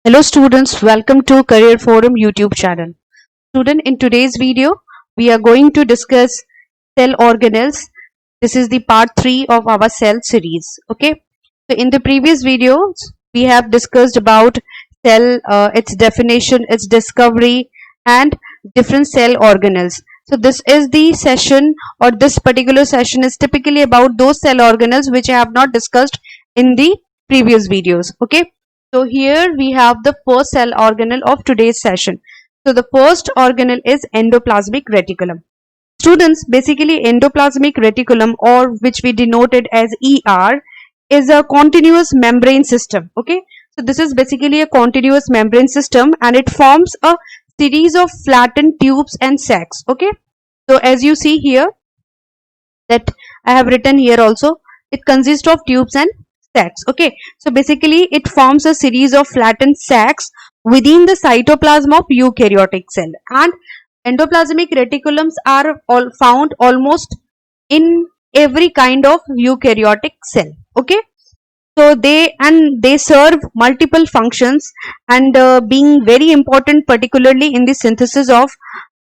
Hello students, welcome to Career Forum YouTube channel. Student, in today's video, we are going to discuss cell organelles. This is the part 3 of our cell series. Okay. So in the previous videos, we have discussed about cell, its definition, its discovery and different cell organelles. So this is the session, or this particular session is typically about those cell organelles which I have not discussed in the previous videos. Okay. So here we have the first cell organelle of today's session. So the first organelle is endoplasmic reticulum. Students, basically endoplasmic reticulum, or which we denoted as ER, is a continuous membrane system. Okay, so this is basically a continuous membrane system and it forms a series of flattened tubes and sacs. Okay, so as you see here, that I have written here also, it consists of tubes and sacs. Okay, so basically it forms a series of flattened sacs within the cytoplasm of eukaryotic cell, and endoplasmic reticulums are all found almost in every kind of eukaryotic cell. Okay, so they serve multiple functions, and being very important particularly in the synthesis of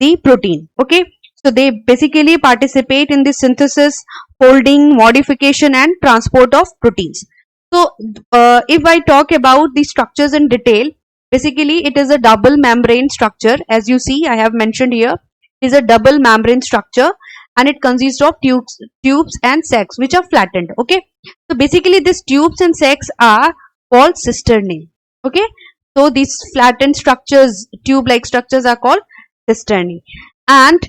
the protein. Okay, so they basically participate in the synthesis, folding, modification and transport of proteins. So if I talk about the structures in detail, basically it is a double membrane structure. As you see, I have mentioned here, it is a double membrane structure and it consists of tubes and sacs which are flattened. Okay, so basically these tubes and sacs are called cisternae. Okay, so these flattened structures, tube like structures, are called cisternae, and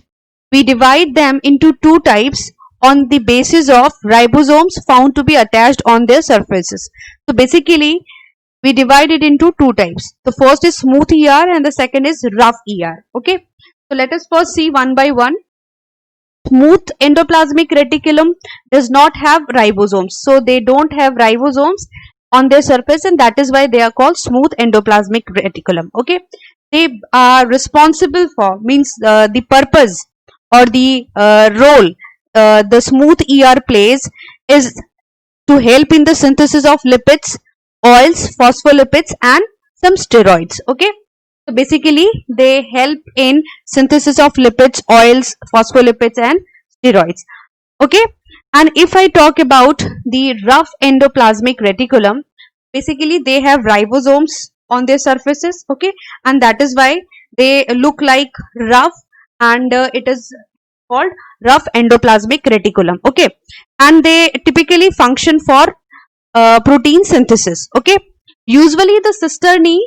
we divide them into two types on the basis of ribosomes found to be attached on their surfaces. So basically we divide it into two types. The first is smooth ER and the second is rough ER. Okay, so let us first see one by one. Smooth endoplasmic reticulum does not have ribosomes, so they don't have ribosomes on their surface, and that is why they are called smooth endoplasmic reticulum. Okay, they are responsible for, means the purpose or the role the smooth ER plays is to help in the synthesis of lipids, oils, phospholipids and some steroids. Okay, so basically they help in synthesis of lipids, oils, phospholipids and steroids. Okay, and if I talk about the rough endoplasmic reticulum, basically they have ribosomes on their surfaces. Okay, and that is why they look like rough, and it is called rough endoplasmic reticulum. Okay, and they typically function for protein synthesis. Okay, usually the cisternae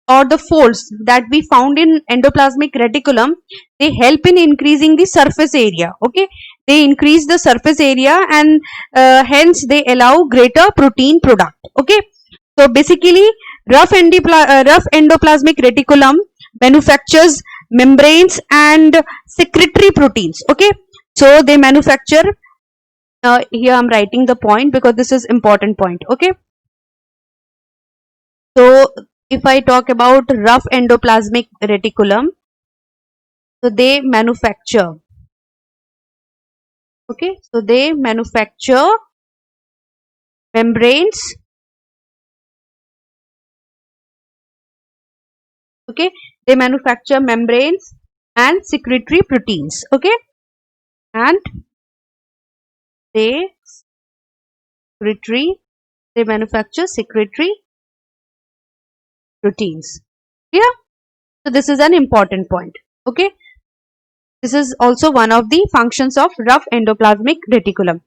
or the folds that we found in endoplasmic reticulum, they help in increasing the surface area. Okay, they increase the surface area and hence they allow greater protein product. Okay, so basically rough endoplasmic reticulum manufactures membranes and secretory proteins. Okay, so they manufacture, here I'm writing the point because this is important point. Okay, so if I talk about rough endoplasmic reticulum, so they manufacture, okay, so they manufacture membranes, okay, they manufacture membranes and secretory proteins. Okay, and they manufacture secretory proteins. Yeah, so this is an important point. Okay, this is also one of the functions of rough endoplasmic reticulum.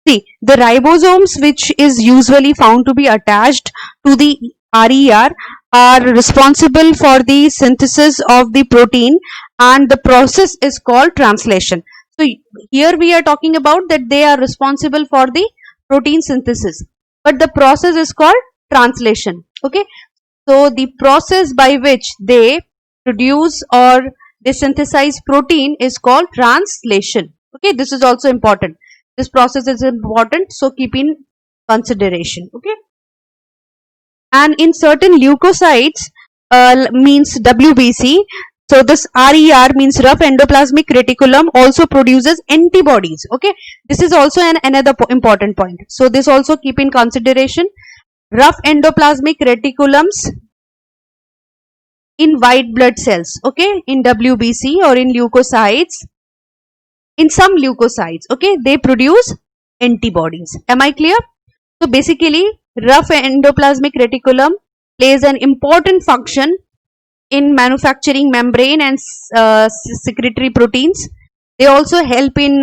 See, the ribosomes, which is usually found to be attached to the RER, are responsible for the synthesis of the protein, and the process is called translation. So here we are talking about that they are responsible for the protein synthesis, but the process is called translation. Okay, so the process by which they produce or they synthesize protein is called translation. Okay, this is also important. This process is important, so keep in consideration. Okay, and in certain leukocytes, means WBC, so this RER means rough endoplasmic reticulum also produces antibodies. Okay, this is also another important point, so this also keep in consideration. Rough endoplasmic reticulums in white blood cells, okay, in WBC or in leukocytes, in some leukocytes, okay, they produce antibodies. Am I clear? So basically, rough endoplasmic reticulum plays an important function in manufacturing membrane and secretory proteins. They also help in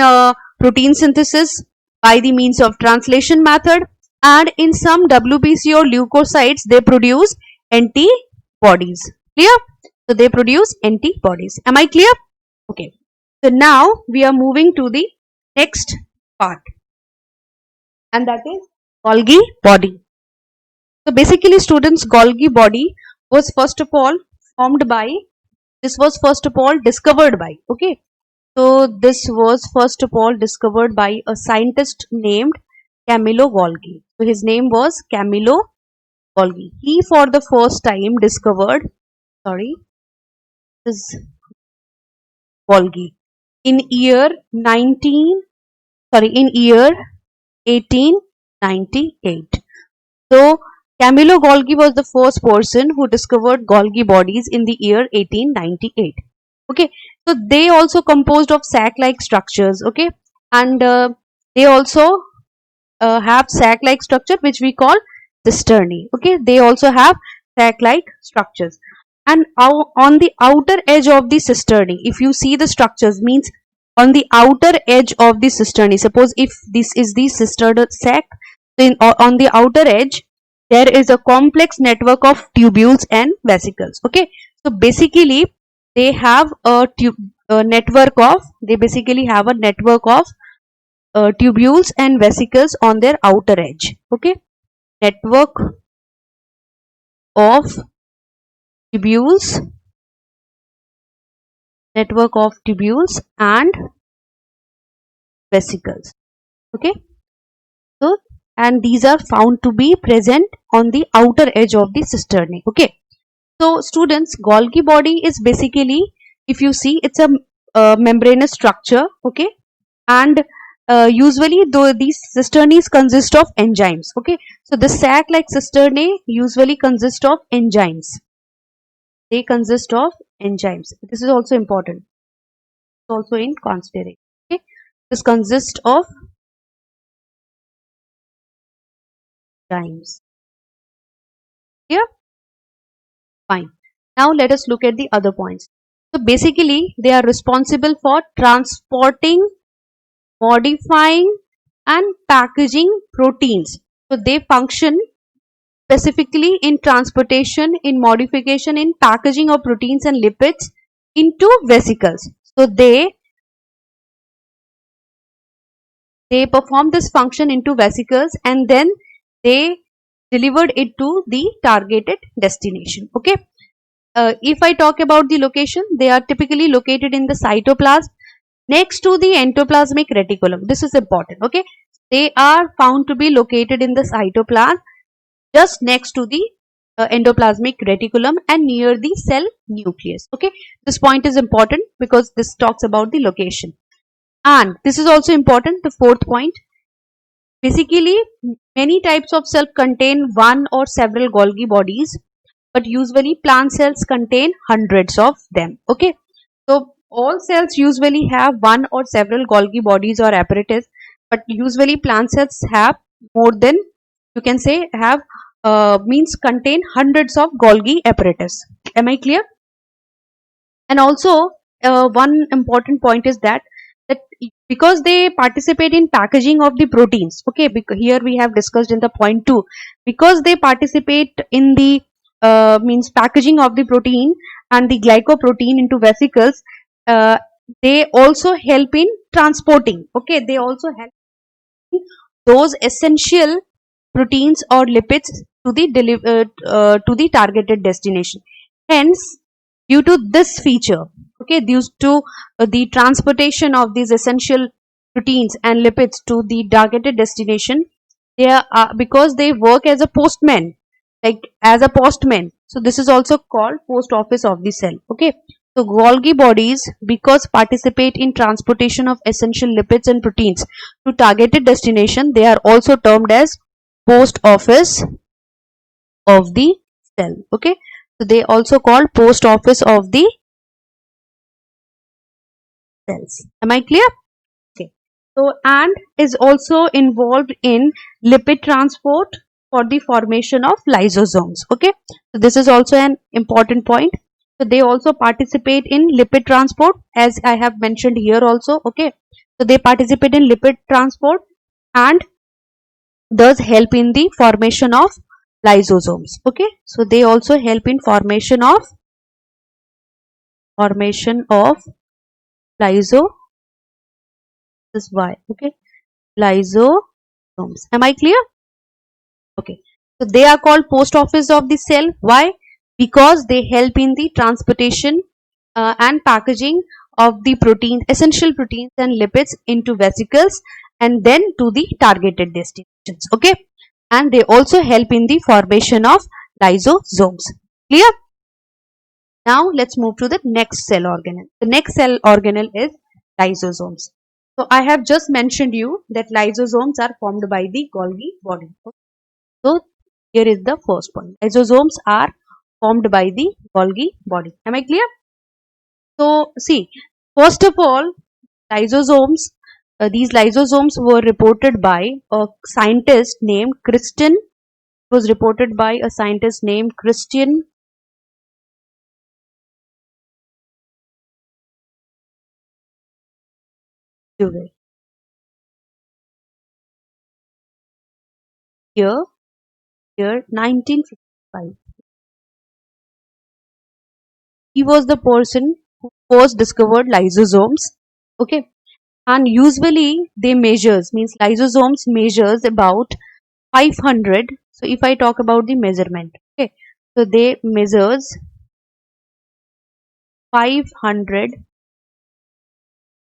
protein synthesis by the means of translation method, and in some WBC or leukocytes they produce antibodies. Clear? So they produce antibodies. Am I clear? Okay. So now we are moving to the next part, and that is Golgi body. So basically, students, Golgi body was first of all formed by, this was first of all discovered by, okay, so this was first of all discovered by a scientist named Camillo Golgi. So his name was Camillo Golgi. He for the first time discovered, sorry, this Golgi in year 1898. So Camillo Golgi was the first person who discovered Golgi bodies in the year 1898. Okay, so they also composed of sac-like structures, okay, and they also have sac-like structure which we call cisternae. Okay, they also have sac-like structures, and on the outer edge of the cisternae, if you see the structures, means on the outer edge of the cisternae, suppose if this is the cistern sac, then on the outer edge there is a complex network of tubules and vesicles. Okay, so basically they have a network of, they basically have a network of tubules and vesicles on their outer edge. Okay, network of tubules, and vesicles. Okay, so and these are found to be present on the outer edge of the cisternae. Okay, so students, Golgi body is basically, if you see, it's a membranous structure. Okay, and usually though these cisternae consist of enzymes. Okay, so the sac like cisternae usually consist of enzymes. They consist of enzymes. This is also important, also in consideration. Okay, this consists of enzymes. Yeah, fine. Now let us look at the other points. So basically they are responsible for transporting, modifying and packaging proteins. So they function specifically in transportation, in modification, in packaging of proteins and lipids into vesicles. So they perform this function into vesicles, and then they delivered it to the targeted destination. Okay, if I talk about the location, they are typically located in the cytoplasm next to the endoplasmic reticulum. This is important. Okay, they are found to be located in the cytoplasm just next to the endoplasmic reticulum and near the cell nucleus. Okay, this point is important because this talks about the location, and this is also important, the fourth point. Basically many types of cell contain one or several Golgi bodies, but usually plant cells contain hundreds of them. Okay, so all cells usually have one or several Golgi bodies or apparatus, but usually plant cells have more than, you can say, have means contain hundreds of Golgi apparatus. Am I clear? And also one important point is that because they participate in packaging of the proteins. Okay, because here we have discussed in the point 2, because they participate in the means packaging of the protein and the glycoprotein into vesicles, they also help in transporting. Okay, they also help in those essential proteins or lipids to the targeted destination. Hence, due to this feature, okay, due to the transportation of these essential proteins and lipids to the targeted destination, they are because they work as a postman, like as a postman. So this is also called post office of the cell. Okay, so Golgi bodies, because participate in transportation of essential lipids and proteins to targeted destination, they are also termed as post office of the cell. Okay, So they also called post office of the cells. Am I clear? Okay. So and is also involved in lipid transport for the formation of lysosomes. Okay. So this is also an important point. So they also participate in lipid transport, as I have mentioned here also. Okay. So they participate in lipid transport and thus help in the formation of lysosomes. Okay. So they also help in formation of lysosomes. This is why. Okay. Lysosomes. Am I clear? Okay. So they are called post office of the cell. Why? Because they help in the transportation and packaging of the protein, essential proteins and lipids into vesicles and then to the targeted destinations. Okay. And they also help in the formation of lysosomes. Clear? Now let's move to the next cell organelle. The next cell organelle is lysosomes. So I have just mentioned you that lysosomes are formed by the Golgi body. So here is the first point. Lysosomes are formed by the Golgi body. Am I clear? So see, first of all, lysosomes. These lysosomes were reported by a scientist named Christian. Was reported by a scientist named Christian Duvet. Here, here, 1955. He was the person who first discovered lysosomes. Okay, and usually they measures means lysosomes measures about 500. So if I talk about the measurement, okay, so they measures 500.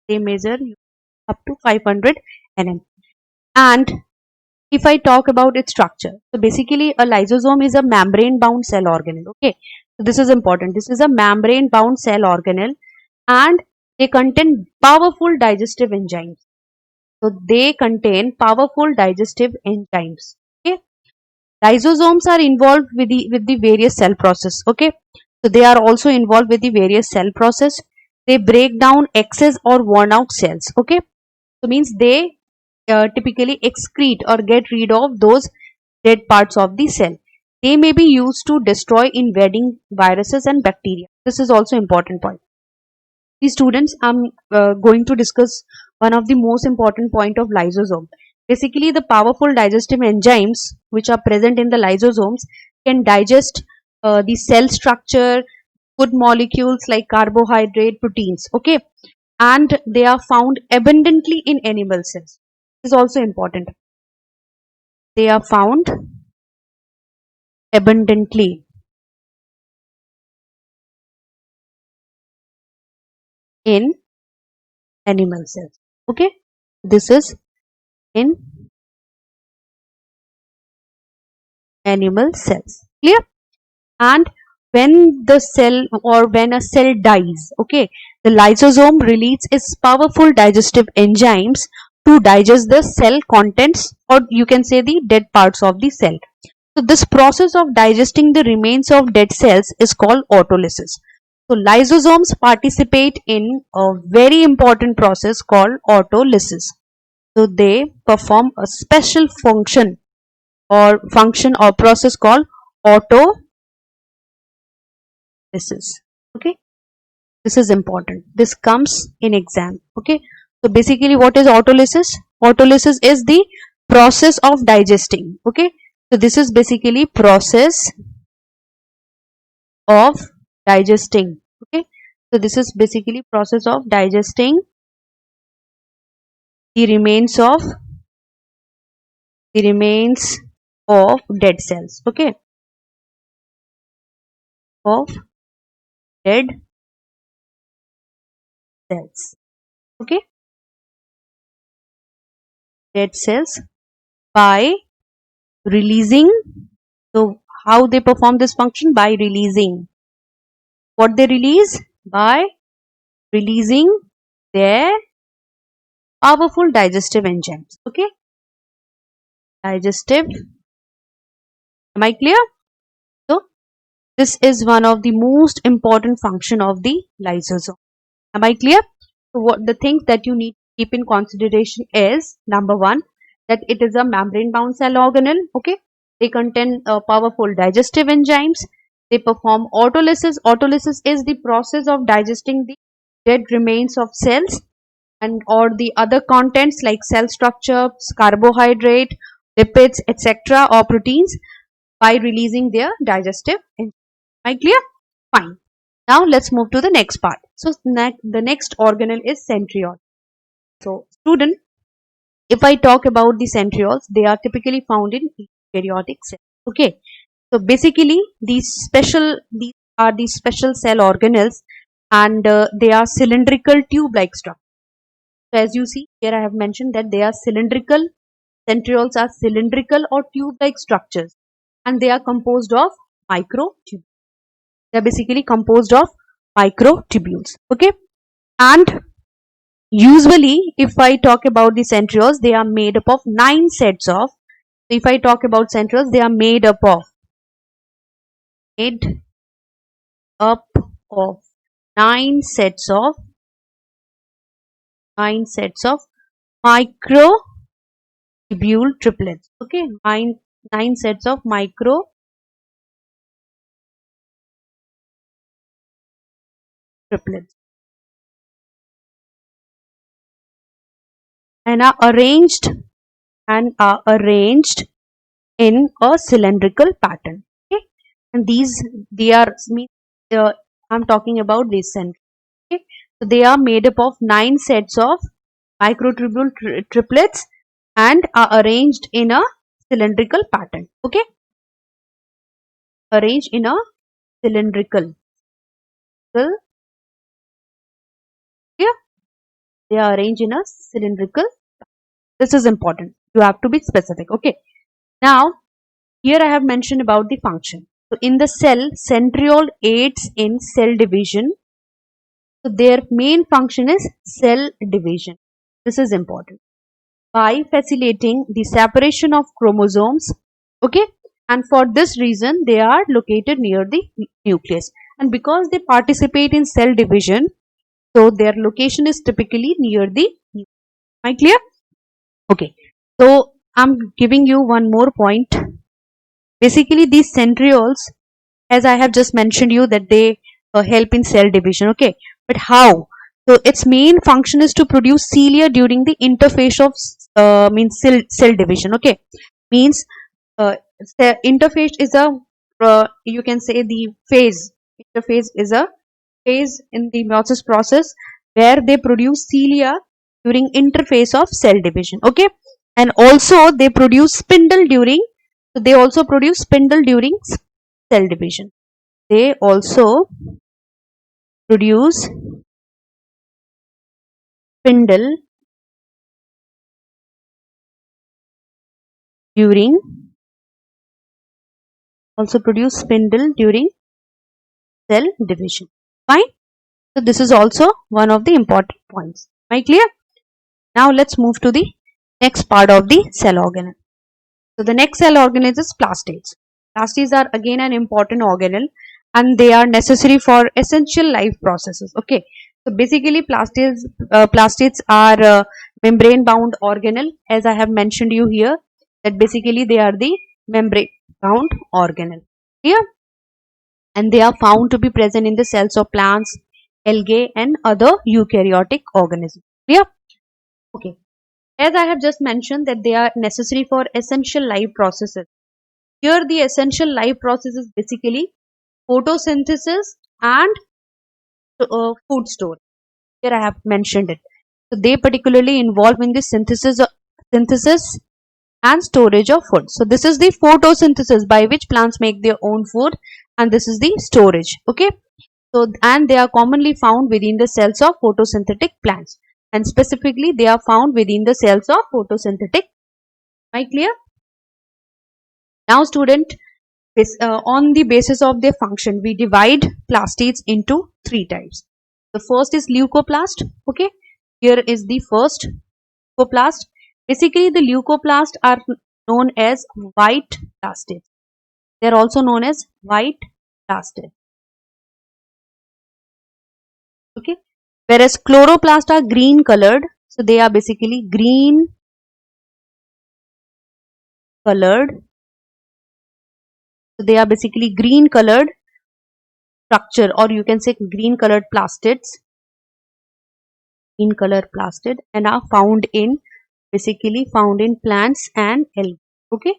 They measure up to 500 nm. And if I talk about its structure, so basically a lysosome is a membrane bound cell organelle. Okay, so this is important. This is a membrane bound cell organelle and they contain powerful digestive enzymes. So they contain powerful digestive enzymes. Okay, lysosomes are involved with the various cell process. Okay, so they are also involved with the various cell process. They break down excess or worn out cells. Okay, so means they typically excrete or get rid of those dead parts of the cell. They may be used to destroy invading viruses and bacteria. This is also important point. The students, I'm going to discuss one of the most important point of lysosome. Basically, the powerful digestive enzymes which are present in the lysosomes can digest the cell structure, food molecules like carbohydrate, proteins. Okay, and they are found abundantly in animal cells. This is also important. They are found abundantly in animal cells. Okay, this is in animal cells. Clear? And when the cell or when a cell dies, okay, the lysosome releases its powerful digestive enzymes to digest the cell contents, or you can say the dead parts of the cell. So this process of digesting the remains of dead cells is called autolysis. So lysosomes participate in a very important process called autolysis. So they perform a special function or process called autolysis. Okay, this is important. This comes in exam. Okay, so basically, what is autolysis? Autolysis is the process of digesting. Okay, so this is basically process of digesting. Okay, so this is basically process of digesting the remains of dead cells. Okay, of dead cells. Okay, dead cells by releasing. So how they perform this function? By releasing. What they release? By releasing their powerful digestive enzymes. Okay, digestive. Am I clear? So This is one of the most important function of the lysosome. Am I clear? So what the things that you need to keep in consideration is, number one, that it is a membrane bound cell organelle. Okay, they contain powerful digestive enzymes. They perform autolysis. Autolysis is the process of digesting the dead remains of cells and or the other contents like cell structure, carbohydrate, lipids, etc. or proteins by releasing their digestive enzymes. Am I clear? Fine. Now let's move to the next part. So the next organelle is centriole. So student, if I talk about the centrioles, they are typically found in eukaryotic cells. Okay. So basically these are the special cell organelles, and they are cylindrical tube-like structure. So as you see here, I have mentioned that they are cylindrical. Centrioles are cylindrical or tube-like structures, and they are composed of microtubules. They are basically composed of microtubules. Okay, and usually, if I talk about the centrioles, they are made up of 9 sets of. If I talk about centrioles, they are made up of 9 sets of 9 sets of microtubule triplets. Okay, nine sets of micro triplets, and are arranged in a cylindrical pattern. Okay, and they are uh, I'm talking about this centrioles. Okay, so they are made up of 9 sets of microtubule triplets and are arranged in a cylindrical pattern. Okay, arranged in a cylindrical. Yeah, they are arranged in a cylindrical. This is important. You have to be specific. Okay. Now, here I have mentioned about the function. So, in the cell, centriole aids in cell division. So, their main function is cell division. This is important. By facilitating the separation of chromosomes. Okay. And for this reason, they are located near the nucleus. And because they participate in cell division, so their location is typically near the nucleus. Am I clear? Okay. So I'm giving you one more point. Basically, these centrioles, as I have just mentioned you, that they help in cell division. Okay. But how? So its main function is to produce cilia during the interphase of means cell division. Okay. Means interphase is a you can say the phase. Interphase is a phase in the meiosis process where they produce cilia during interphase of cell division. Okay, and also they produce spindle during. So they also produce spindle during cell division. They also produce spindle during cell division. Fine. So this is also one of the important points. Am I clear? Now let's move to the next part of the cell organelle. So the next cell organelle is plastids. Plastids are again an important organelle, and they are necessary for essential life processes. Okay. So basically plastids are membrane bound organelle, as I have mentioned you here, that basically they are the membrane bound organelle. Here, and they are found to be present in the cells of plants, algae and other eukaryotic organisms. Clear? Okay. As I have just mentioned that they are necessary for essential life processes. Here the essential life process is basically photosynthesis and food storage. Here I have mentioned it. So they particularly involve in the synthesis and storage of food. So this is the photosynthesis by which plants make their own food, and this is the storage. Okay. So and they are commonly found within the cells of photosynthetic plants, and specifically they are found within the cells of photosynthetic. Am I clear? Now student, on the basis of their function, we divide plastids into 3 types. The first is leucoplast. Okay, here is the first leucoplast. Basically, the leucoplast are known as white plastids. They are also known as white plastid. Okay, whereas chloroplast are green colored, so they are basically green colored. So they are basically green colored structure, or you can say green colored plastids, green color plastid, and are found in basically found in plants and algae. Okay,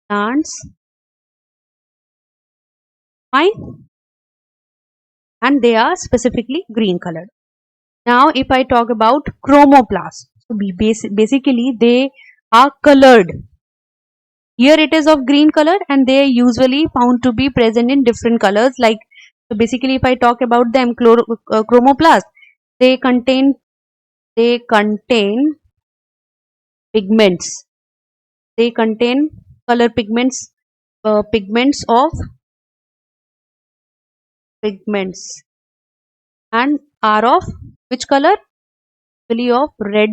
plants, fine, and they are specifically green colored. Now, if I talk about chromoplast, so basically they are colored. Here it is of green color, and they are usually found to be present in different colors. Like, so basically, if I talk about them, chromoplast, they contain pigments. They contain color pigments, pigments of pigments, and are of which color? Usually of red,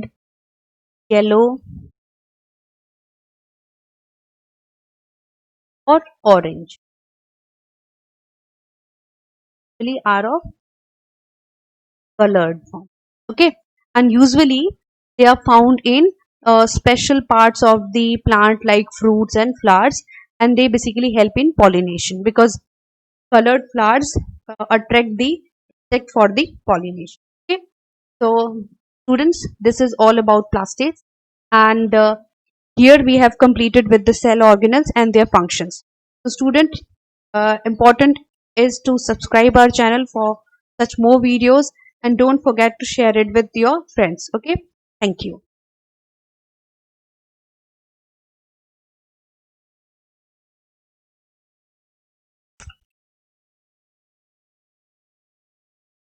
yellow, or orange. Usually are of colored form. Okay, and usually they are found in special parts of the plant like fruits and flowers, and they basically help in pollination because colored flowers attract the insect for the pollination. Okay, so students, this is all about plastids, and here we have completed with the cell organelles and their functions. So student, important is to subscribe our channel for such more videos, and don't forget to share it with your friends. Okay, thank you.